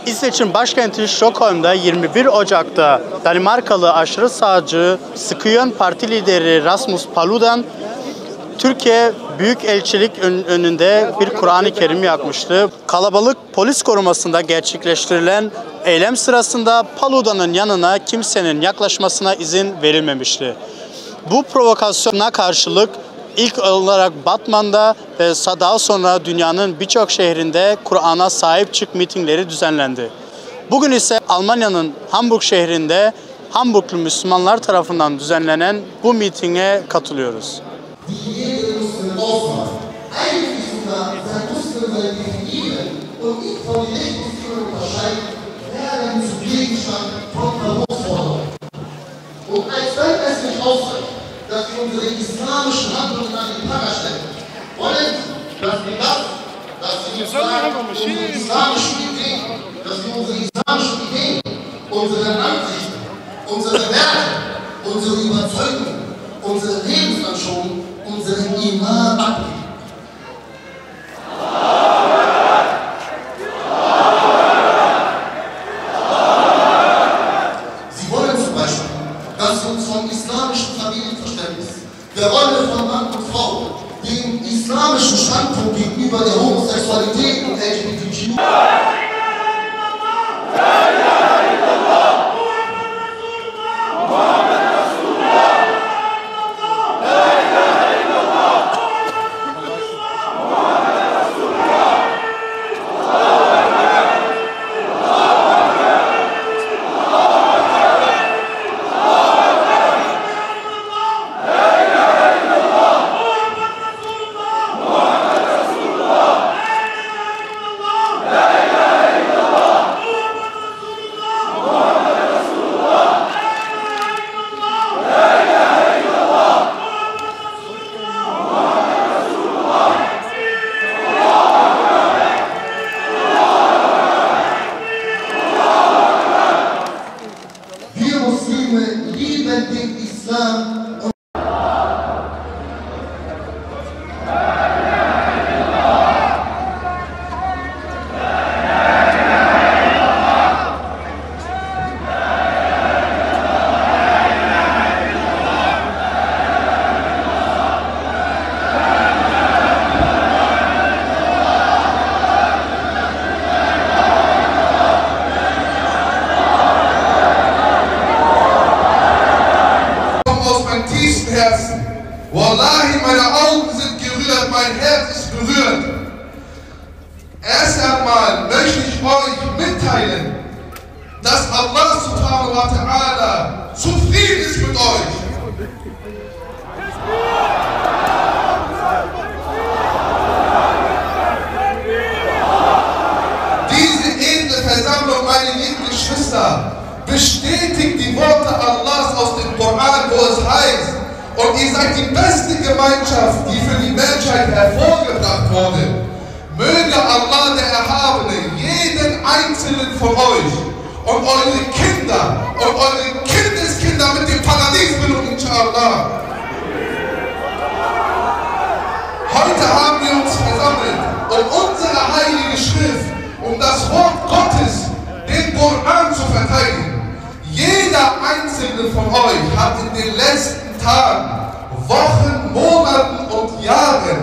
İsveç'in başkenti Stockholm'da 21 Ocak'ta Danimarkalı aşırı sağcı Skyen Parti lideri Rasmus Paludan Türkiye Büyükelçilik önünde bir Kur'an-ı Kerim yakmıştı. Kalabalık polis korumasında gerçekleştirilen eylem sırasında Paludan'ın yanına kimsenin yaklaşmasına izin verilmemişti. Bu provokasyona karşılık ilk olarak Batman'da ve daha sonra dünyanın birçok şehrinde Kur'an'a sahip çık mitingleri düzenlendi. Bugün ise Almanya'nın Hamburg şehrinde Hamburglu Müslümanlar tarafından düzenlenen bu mitinge katılıyoruz. Dass wir unsere islamischen Handlungen an den Pranger stellen. Wollen, dass wir unsere islamischen Ideen, unsere Ansichten, unsere Werte, unsere Überzeugungen, unsere Lebensanschauung, unseren Iman ablegen. Sie wollen zum Beispiel, dass wir uns vom islamischen Familienverständnis, der Rolle von Mann und Frau, dem islamischen Standpunkt gegenüber der Homosexualität und LGBTQ. Wallahi, meine Augen sind gerührt, mein Herz ist berührt. Erst einmal möchte ich euch mitteilen, dass Allah subhanahu wa ta'ala zufrieden ist mit euch. Diese edle Versammlung, meine lieben Geschwister, bestätigt die Worte Allahs aus dem Koran, wo es heißt: Und ihr seid die beste Gemeinschaft, die für die Menschheit hervorgebracht wurde. Möge Allah, der Erhabene, jeden einzelnen von euch und eure Kinder und eure Kindeskinder mit dem Paradies belohnen, inshallah. Heute haben wir uns versammelt, um unsere heilige Schrift, um das Wort Gottes, den Koran zu verteidigen. Jeder einzelne von euch hat in den letzten Tagen, Wochen, Monaten und Jahren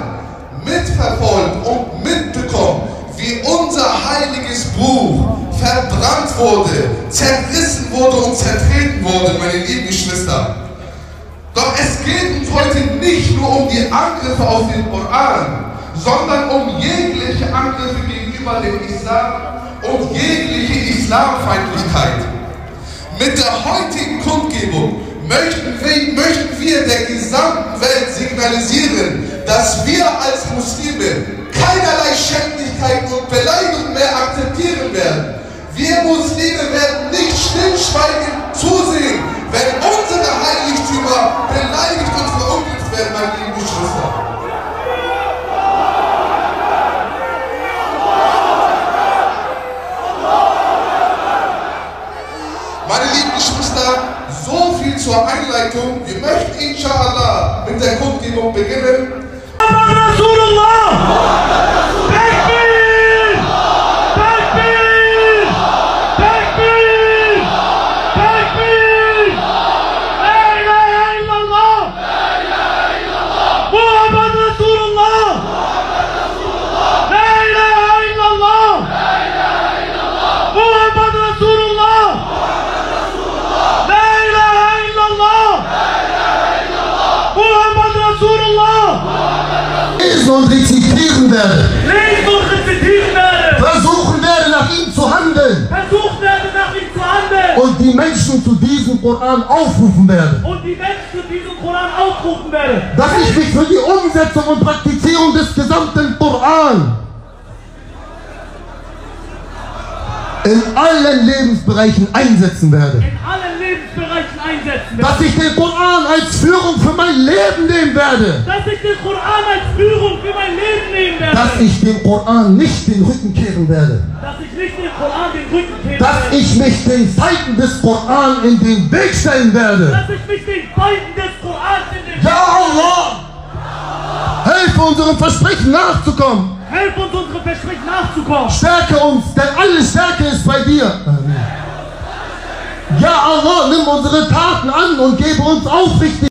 mitverfolgt und mitbekommen, wie unser heiliges Buch verbrannt wurde, zerrissen wurde und zertreten wurde, meine lieben Geschwister. Doch es geht uns heute nicht nur um die Angriffe auf den Koran, sondern um jegliche Angriffe gegenüber dem Islam und jegliche Islamfeindlichkeit. Mit der heutigen Kundgebung möchten wir der gesamten Welt signalisieren, dass wir als Muslime keinerlei Schändlichkeiten und Beleidigungen mehr akzeptieren werden. Wir Muslime werden nicht stillschweigend zusehen, wenn unsere Heiligtümer beleidigt und verunglückt werden, meine lieben Geschwister. Meine lieben Geschwister, so viel zur Einleitung. Wir möchten inshallah mit der Kundgebung beginnen. Rasulullah! Takbir! Takbir! lesen und rezitieren werde. Lesen und rezitieren werde. Versuchen werde, nach ihm zu handeln. Versuchen werde, nach ihm zu handeln. Und die Menschen zu diesem Koran aufrufen werde. Und die Menschen zu diesem Koran aufrufen werde. Dass ich mich für die Umsetzung und Praktizierung des gesamten Koran in allen Lebensbereichen einsetzen werde. In allen Lebensbereichen einsetzen werde. Dass ich den Koran als Führung für mein Leben nehmen werde. Dass ich den Koran als Führung für mein Leben nehmen werde. Dass ich dem Koran nicht den Rücken kehren werde. Dass ich nicht dem Koran den Rücken kehren Dass werde. ich mich den Seiten des Koran in den Weg stellen werde. Dass ich mich den Feinden des Korans in den Ja Allah! Helfe unserem Versprechen nachzukommen. Helf uns, unsere Versprechen nachzukommen. Stärke uns, denn alle Stärke ist bei dir. Amen. Ja Allah, nimm unsere Taten an und gebe uns aufrichtig.